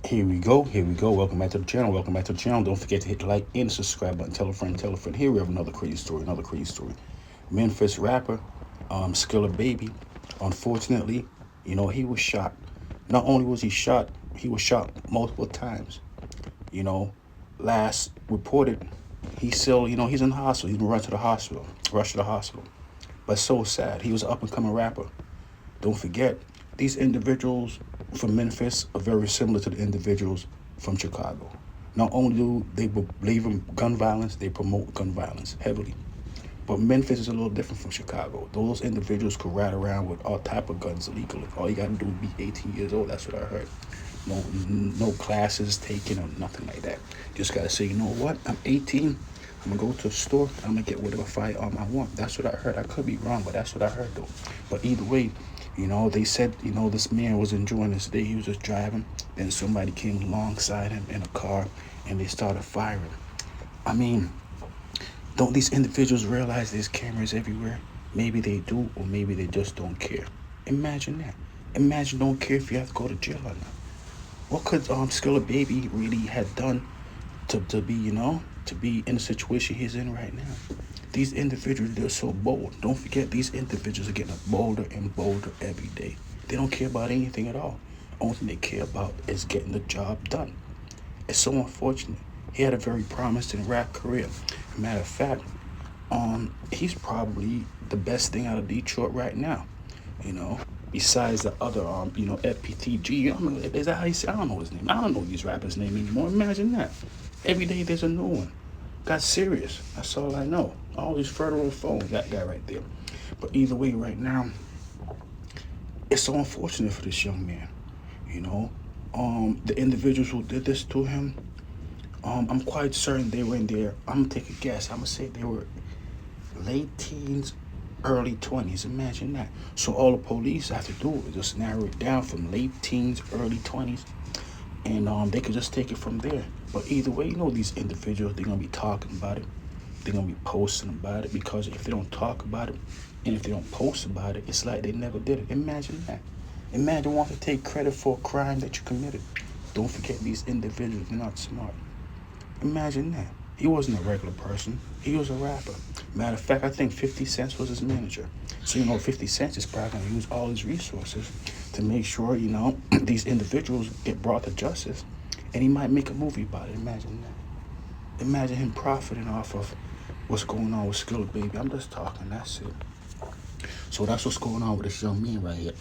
Here we go. Welcome back to the channel. Welcome back to the channel. Don't forget to hit the like and subscribe button. Tell a friend, tell a friend. Here we have another crazy story, Memphis rapper, Skilla Baby. Unfortunately, he was shot. Not only was he was shot multiple times. You know, last reported, he's still, he's in the hospital. He's been rushed to the hospital. But so sad. He was an up and coming rapper. Don't forget, these individuals from Memphis are very similar to the individuals from Chicago. Not only do they believe in gun violence, they promote gun violence heavily. But Memphis is a little different from Chicago. Those individuals could ride around with all type of guns illegally. All you gotta do is be 18 years old. That's what I heard. No classes taken or nothing like that. Just gotta say, you know what? I'm 18. I'm gonna go to the store. I'm gonna get whatever firearm I want. That's what I heard. I could be wrong, but that's what I heard though. But either way, they said, this man was enjoying his day. He was just driving. Then somebody came alongside him in a car and they started firing. I mean, don't these individuals realize there's cameras everywhere? Maybe they do, or maybe they just don't care. Imagine that. Imagine don't care if you have to go to jail or not. What could Skilla Baby really have done to be, to be in the situation he's in right now? These individuals, they're so bold. Don't forget, these individuals are getting bolder and bolder every day. They don't care about anything at all. Only thing they care about is getting the job done. It's so unfortunate. He had a very promising rap career. Matter of fact, he's probably the best thing out of Detroit right now. Besides the other, FPTG. Is that how you say? I don't know his name. I don't know these rappers' name anymore. Imagine that. Every day there's a new one. Got serious. That's all I know. All these federal phones, that guy right there. But either way, right now, it's so unfortunate for this young man. The individuals who did this to him, I'm quite certain they were in there. I'm gonna take a guess. I'm gonna say they were late teens, early 20s. Imagine that. So all the police have to do is just narrow it down from late teens, early 20s, and they could just take it from there. But either way, these individuals, they're gonna be talking about it. They're gonna be posting about it, because if they don't talk about it and if they don't post about it, it's like they never did it. Imagine that. Imagine wanting to take credit for a crime that you committed. Don't forget, these individuals, they're not smart. Imagine that. He wasn't a regular person. He was a rapper. Matter of fact, I think 50 Cent was his manager. So, 50 Cent is probably going to use all his resources to make sure, these individuals get brought to justice. And he might make a movie about it. Imagine that. Imagine him profiting off of what's going on with Skilla Baby. I'm just talking. That's it. So that's what's going on with this young man right here.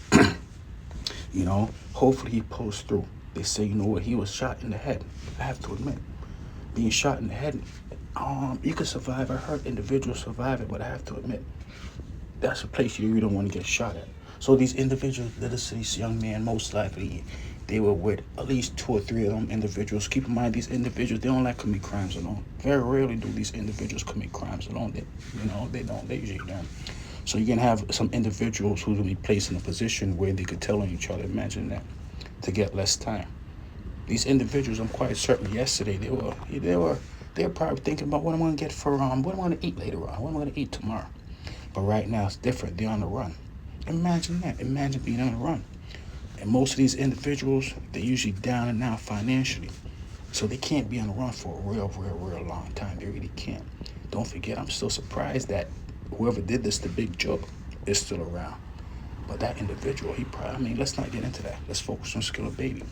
Hopefully he pulls through. They say, he was shot in the head. I have to admit, being shot in the head, you can survive. I heard individuals survive it, but I have to admit, that's a place you don't want to get shot at. So these individuals, this young man, most likely, they were with at least 2 or 3 of them individuals. Keep in mind, these individuals, they don't like commit crimes alone. Very rarely do these individuals commit crimes alone. They don't. They usually don't. So you're going to have some individuals who will be placed in a position where they could tell on each other. Imagine that, to get less time. These individuals, I'm quite certain yesterday, they were probably thinking about what I'm going to get for, what I'm going to eat later on, what I'm going to eat tomorrow. But right now it's different. They're on the run. Imagine that. Imagine being on the run. And most of these individuals, they're usually down and out financially. So they can't be on the run for a real long time. They really can't. Don't forget, I'm still surprised that whoever did this, the big joke, is still around. But that individual, let's not get into that. Let's focus on Skilla Baby.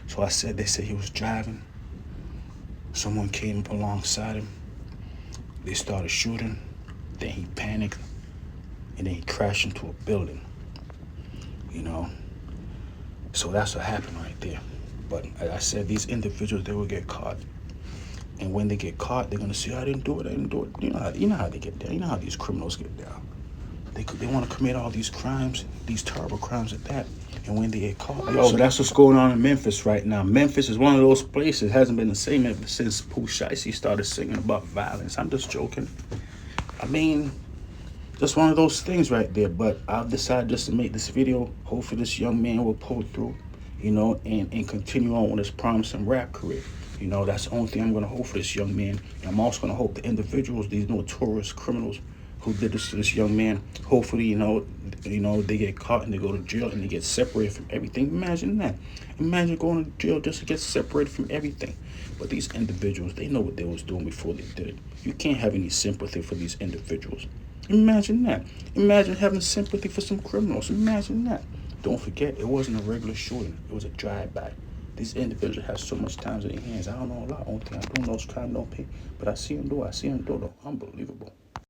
So they said he was driving. Someone came up alongside him. They started shooting. Then he panicked. And then he crashed into a building. So that's what happened right there. But like I said, these individuals, they will get caught. And when they get caught, they're going to say, I didn't do it. You know how they get down. You know how these criminals get down. They want to commit all these crimes, these terrible crimes at that. And when they get caught, so that's what's going on in Memphis right now. Memphis is one of those places, hasn't been the same ever since Pooh Shiesty started singing about violence. I'm just joking. Just one of those things right there. But I've decided just to make this video. Hopefully this young man will pull through, and continue on with his promising rap career. That's the only thing I'm going to hope for this young man. And I'm also going to hope the individuals, these notorious criminals who did this to this young man. Hopefully, they get caught and they go to jail and they get separated from everything. Imagine that. Imagine going to jail just to get separated from everything. But these individuals, they know what they was doing before they did it. You can't have any sympathy for these individuals. Imagine that. Imagine having sympathy for some criminals. Imagine that. Don't forget, it wasn't a regular shooting. It was a drive-by. These individuals have so much time in their hands. I don't know a lot. Only thing I do know is crime don't pay. But I see them do. I see them do, though. Unbelievable.